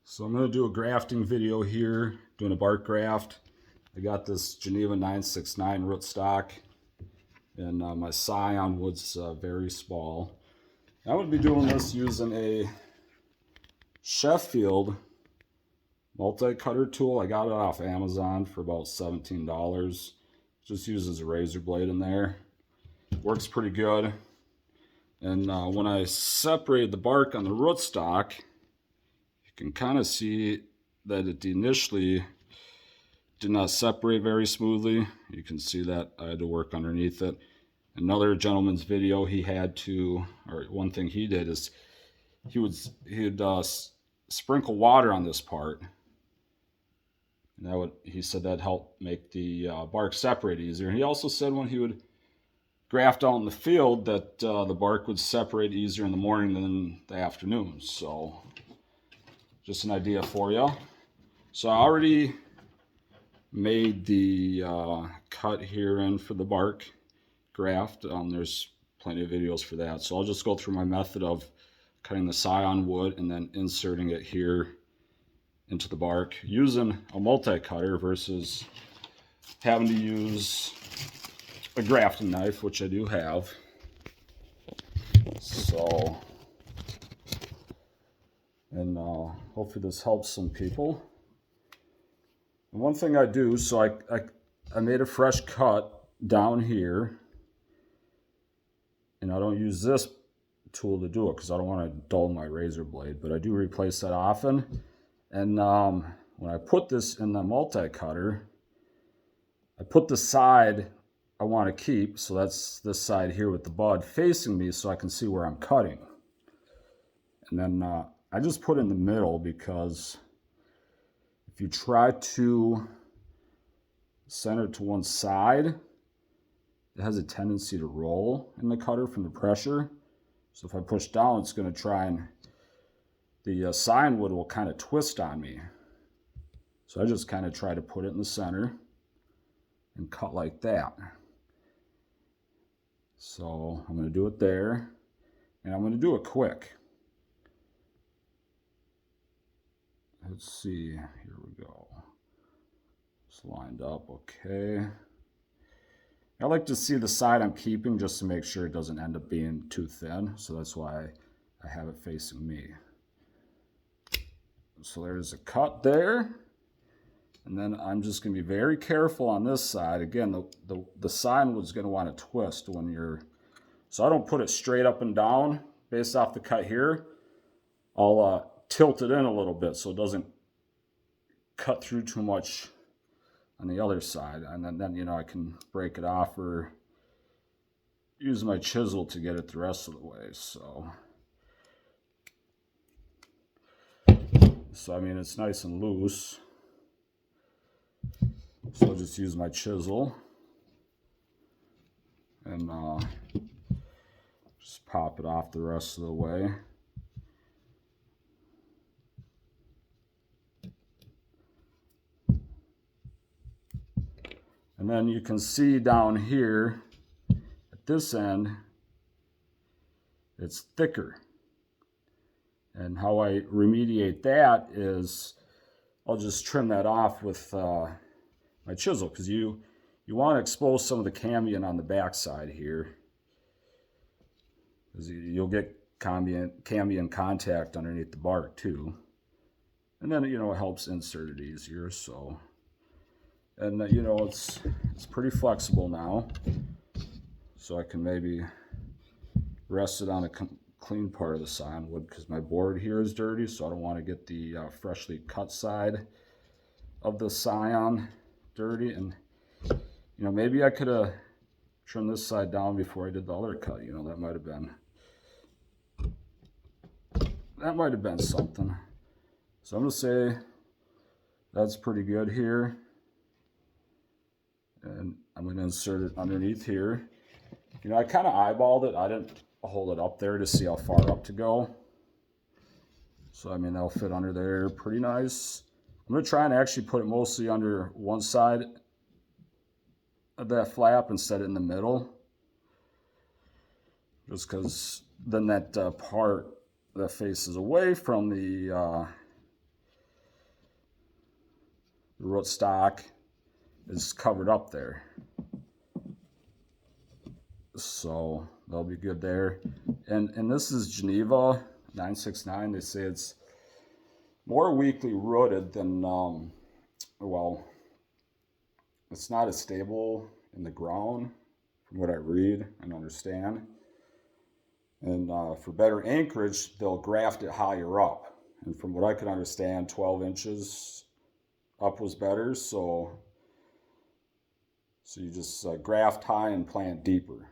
So I'm going to do a grafting video here, doing a bark graft. I got this Geneva 969 rootstock, and my scion wood's very small. I'm going to be doing this using a Sheffield multi-cutter tool. I got it off Amazon for about $17. Just uses a razor blade in there. Works pretty good. And when I separated the bark on the rootstock, you can kind of see that it initially did not separate very smoothly. You can see that I had to work underneath it. Another gentleman's video, he had to, or one thing he did is he'd sprinkle water on this part, and that would, he said, that helped make the bark separate easier. And he also said when he would graft out in the field that the bark would separate easier in the morning than in the afternoon. So just an idea for you. So I already made the cut here in for the bark graft. There's plenty of videos for that. So I'll just go through my method of cutting the scion wood and then inserting it here into the bark using a multi-cutter versus having to use a grafting knife, which I do have. So, and hopefully this helps some people. And one thing I do, so I made a fresh cut down here, and I don't use this tool to do it because I don't want to dull my razor blade, but I do replace that often. And when I put this in the multi-cutter, I put the side I want to keep, so that's this side here with the bud facing me so I can see where I'm cutting. And then I just put in the middle because if you try to center it to one side, it has a tendency to roll in the cutter from the pressure. So if I push down, it's going to try and the scion wood will kind of twist on me. So I just kind of try to put it in the center and cut like that. So I'm going to do it there, and I'm going to do it quick. Let's see, here we go. It's lined up, okay. I like to see the side I'm keeping just to make sure it doesn't end up being too thin, so that's why I have it facing me. So there's a cut there, and then I'm just going to be very careful on this side. Again, the scion wood's going to want to twist when you're, so I don't put it straight up and down based off the cut here. I'll tilt it in a little bit so it doesn't cut through too much on the other side, and then you know, I can break it off or use my chisel to get it the rest of the way. So I mean, it's nice and loose, so I'll just use my chisel and just pop it off the rest of the way. And then you can see down here at this end, it's thicker. And how I remediate that is I'll just trim that off with my chisel, because you want to expose some of the cambium on the back side here, because you'll get cambium contact underneath the bark too. And then, you know, it helps insert it easier. So, and you know, it's pretty flexible now, so I can maybe rest it on a clean part of the scion wood, because my board here is dirty, so I don't want to get the freshly cut side of the scion dirty. And you know, maybe I could have trimmed this side down before I did the other cut. You know, that might have been something. So I'm gonna say that's pretty good here, and I'm going to insert it underneath here. You know, I kind of eyeballed it. I didn't hold it up there to see how far up to go. So, I mean, that'll fit under there pretty nice. I'm going to try and actually put it mostly under one side of that flap and set it in the middle. Just because then that part that faces away from the the rootstock is covered up there. So that'll be good there. And this is Geneva 969. They say it's more weakly rooted than, well, it's not as stable in the ground from what I read and understand. And for better anchorage, they'll graft it higher up. And from what I could understand, 12 inches up was better. So you just graft high and plant deeper.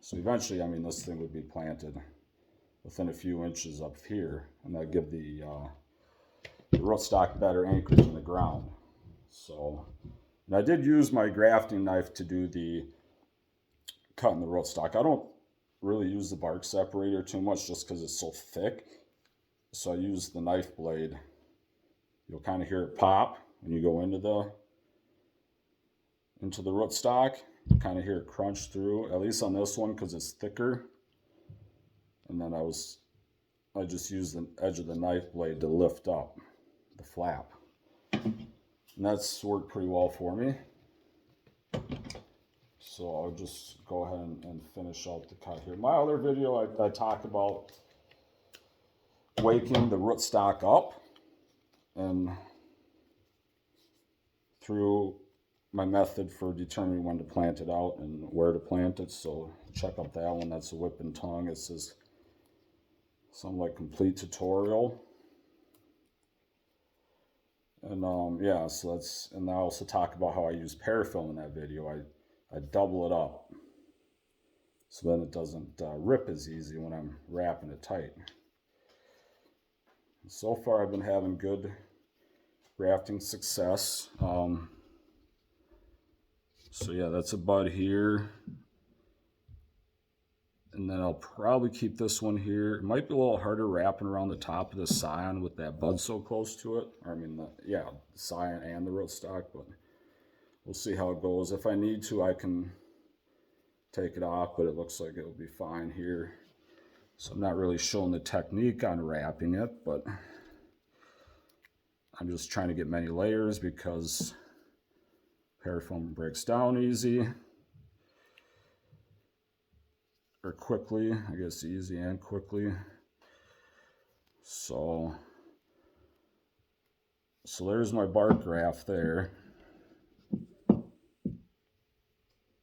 So eventually, I mean, this thing would be planted within a few inches up here, and that'd give the rootstock better anchorage in the ground. So, and I did use my grafting knife to do the cutting the rootstock. I don't really use the bark separator too much just because it's so thick. So I use the knife blade. You'll kind of hear it pop when you go into the rootstock. You kind of hear it crunch through, at least on this one because it's thicker. And then I just used the edge of the knife blade to lift up the flap. And that's worked pretty well for me. So I'll just go ahead and finish out the cut here. My other video, I talked about waking the rootstock up and through my method for determining when to plant it out and where to plant it. So check out that one. That's a whip and tongue. It says something like complete tutorial. And yeah, so that's, and I also talk about how I use parafilm in that video. I double it up so then it doesn't rip as easy when I'm wrapping it tight. So far I've been having good grafting success. So yeah, that's a bud here. And then I'll probably keep this one here. It might be a little harder wrapping around the top of the scion with that bud so close to it. I mean, the scion and the rootstock, but we'll see how it goes. If I need to, I can take it off, but it looks like it'll be fine here. So I'm not really showing the technique on wrapping it, but I'm just trying to get many layers because parafilm breaks down easy. Or quickly, I guess easy and quickly. So there's my bark graft there.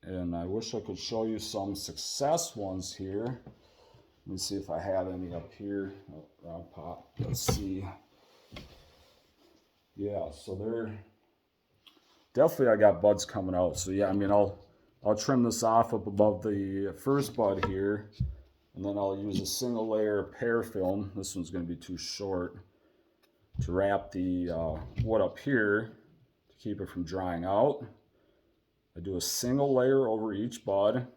And I wish I could show you some success ones here. Let me see if I have any up here. Oh, wrong pot. Let's see. Yeah, so they're definitely, I got buds coming out. So yeah, I mean, I'll trim this off up above the first bud here, and then I'll use a single layer of parafilm. This one's going to be too short to wrap the wood up here to keep it from drying out. I do a single layer over each bud,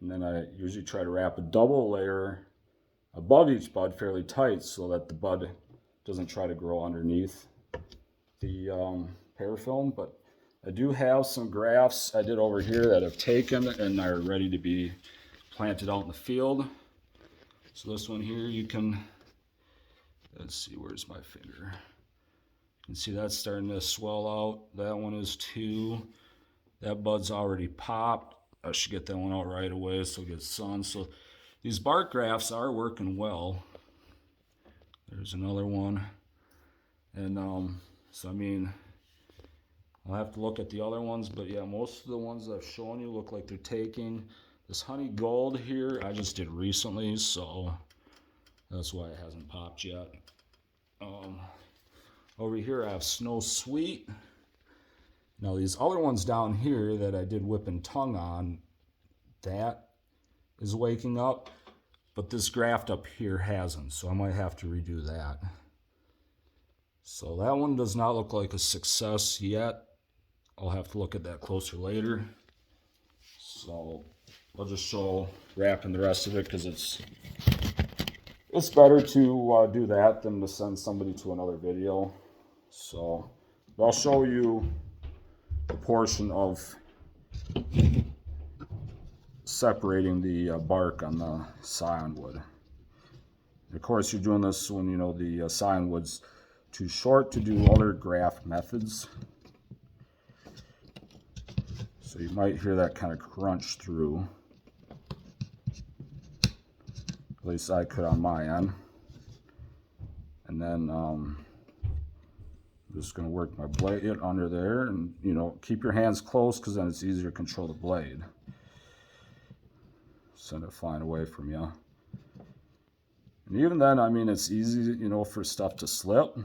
and then I usually try to wrap a double layer above each bud fairly tight so that the bud doesn't try to grow underneath the parafilm. But I do have some grafts I did over here that have taken and are ready to be planted out in the field. So this one here, you can, let's see, where's my finger? You can see that's starting to swell out. That one is too. That bud's already popped. I should get that one out right away so it gets sun. So these bark grafts are working well. There's another one. And so I mean, I'll have to look at the other ones, but yeah, most of the ones I've shown you look like they're taking. This honey gold here, I just did recently, so that's why it hasn't popped yet. Over here I have snow sweet. Now these other ones down here that I did whip and tongue on, that is waking up, but this graft up here hasn't, so I might have to redo that. So that one does not look like a success yet. I'll have to look at that closer later. So I'll just show wrapping the rest of it because it's better to do that than to send somebody to another video. So I'll show you the portion of separating the bark on the scion wood. Of course, you're doing this when you know the scion wood's too short to do other graft methods. So you might hear that kind of crunch through. At least I could on my end. And then I'm just going to work my blade under there, and you know, keep your hands close because then it's easier to control the blade. Send it flying away from you. And even then, I mean, it's easy, you know, for stuff to slip.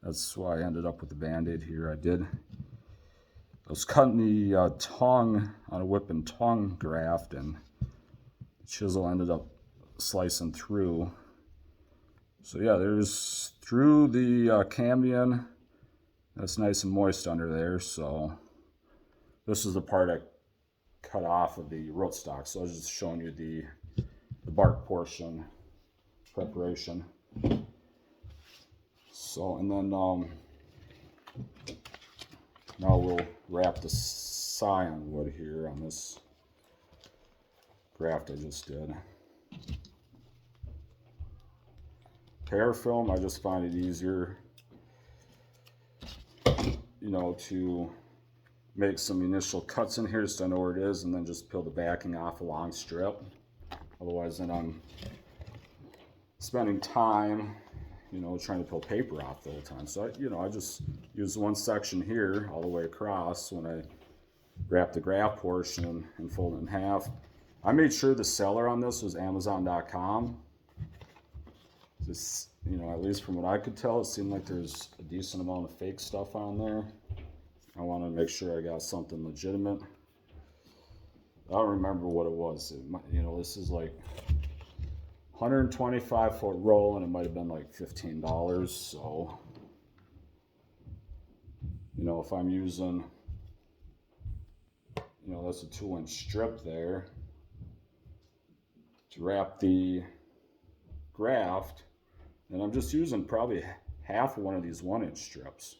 That's why I ended up with the Band-Aid here. I was cutting the tongue on a whip and tongue graft, and the chisel ended up slicing through. So yeah, there's through the cambium. That's nice and moist under there. So this is the part I cut off of the rootstock. So I was just showing you the bark portion preparation. So, and then now we'll wrap the scion wood here on this graft I just did. Parafilm, I just find it easier, you know, to make some initial cuts in here so I know where it is, and then just peel the backing off a long strip. Otherwise, then I'm spending time, you know, trying to peel paper off the whole time. So, I just use one section here all the way across when I wrap the graft portion and fold it in half. I made sure the seller on this was Amazon.com. Just, you know, at least from what I could tell, it seemed like there's a decent amount of fake stuff on there. I want to make sure I got something legitimate. I don't remember what it was. You know, this is like 125 foot roll, and it might have been like $15. So, you know, if I'm using, you know, that's a 2-inch strip there to wrap the graft, and I'm just using probably half of one of these 1-inch strips.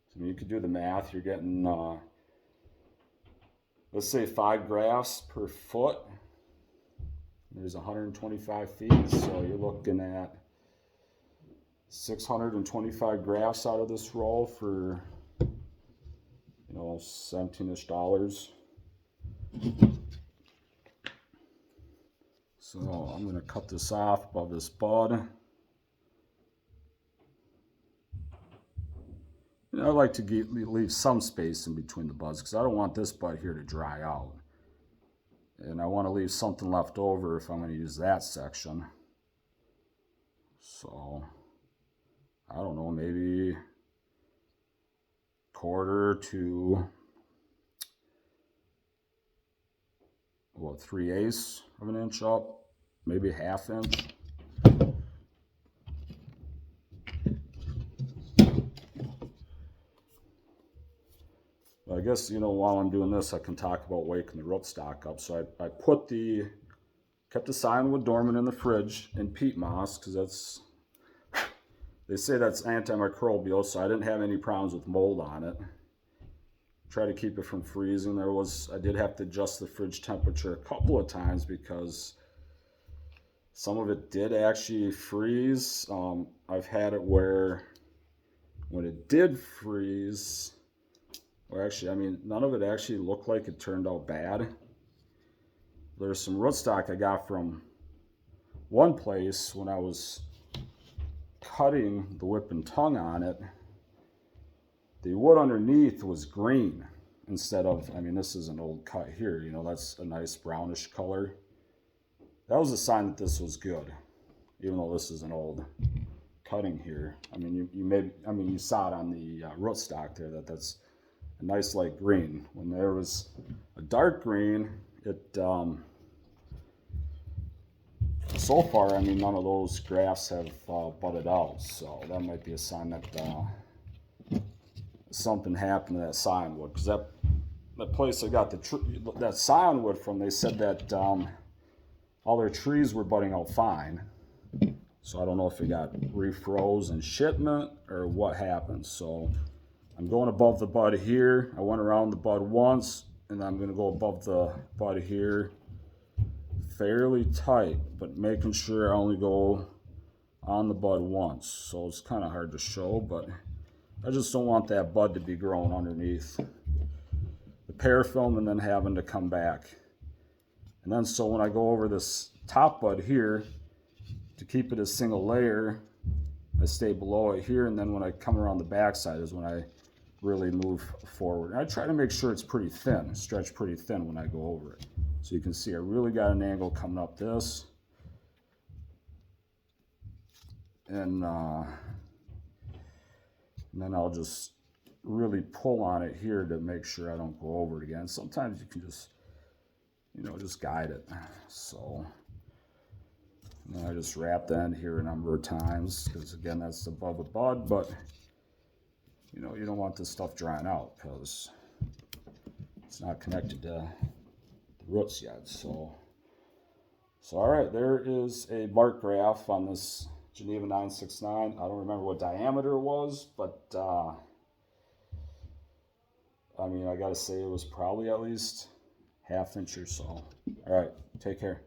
So, I mean, you could do the math. You're getting, let's say 5 grafts per foot. There's 125 feet, so you're looking at 625 grafts out of this roll for, you know, $17-ish. So I'm going to cut this off above this bud. You know, I like to leave some space in between the buds because I don't want this bud here to dry out. And I want to leave something left over if I'm going to use that section. So, I don't know, maybe 1/4 to, what, 3/8 of an inch up, maybe 1/2 inch. I guess, you know, while I'm doing this, I can talk about waking the rootstock up. So I kept the scion wood dormant in the fridge in peat moss, because that's, they say that's antimicrobial, so I didn't have any problems with mold on it. Try to keep it from freezing. I did have to adjust the fridge temperature a couple of times because some of it did actually freeze. I've had it where when it did freeze, or actually, I mean, none of it actually looked like it turned out bad. There's some rootstock I got from one place when I was cutting the whip and tongue on it. The wood underneath was green instead of, I mean, this is an old cut here, you know, that's a nice brownish color. That was a sign that this was good, even though this is an old cutting here. I mean, you saw it on the rootstock there that's a nice light green. When there was a dark green, it so far, I mean, none of those grafts have budded out, so that might be a sign that something happened to that scion wood. Because that place I got that scion wood from, they said that all their trees were budding out fine. So I don't know if it got refroze in shipment or what happened. So I'm going above the bud here. I went around the bud once, and I'm going to go above the bud here fairly tight, but making sure I only go on the bud once. So it's kind of hard to show, but I just don't want that bud to be growing underneath the parafilm and then having to come back. And then so when I go over this top bud here, to keep it a single layer, I stay below it here, and then when I come around the back side is when I really move forward. And I try to make sure it's pretty thin, stretch pretty thin when I go over it. So you can see I really got an angle coming up this. And then I'll just really pull on it here to make sure I don't go over it again. Sometimes you can just, you know, just guide it. So and then I just wrap the end here a number of times because again that's above a bud, but you know, you don't want this stuff drying out because it's not connected to the roots yet. So all right, there is a bark graft on this Geneva 969. I don't remember what diameter it was, but I mean, I gotta say it was probably at least ½ inch or so. All right, take care.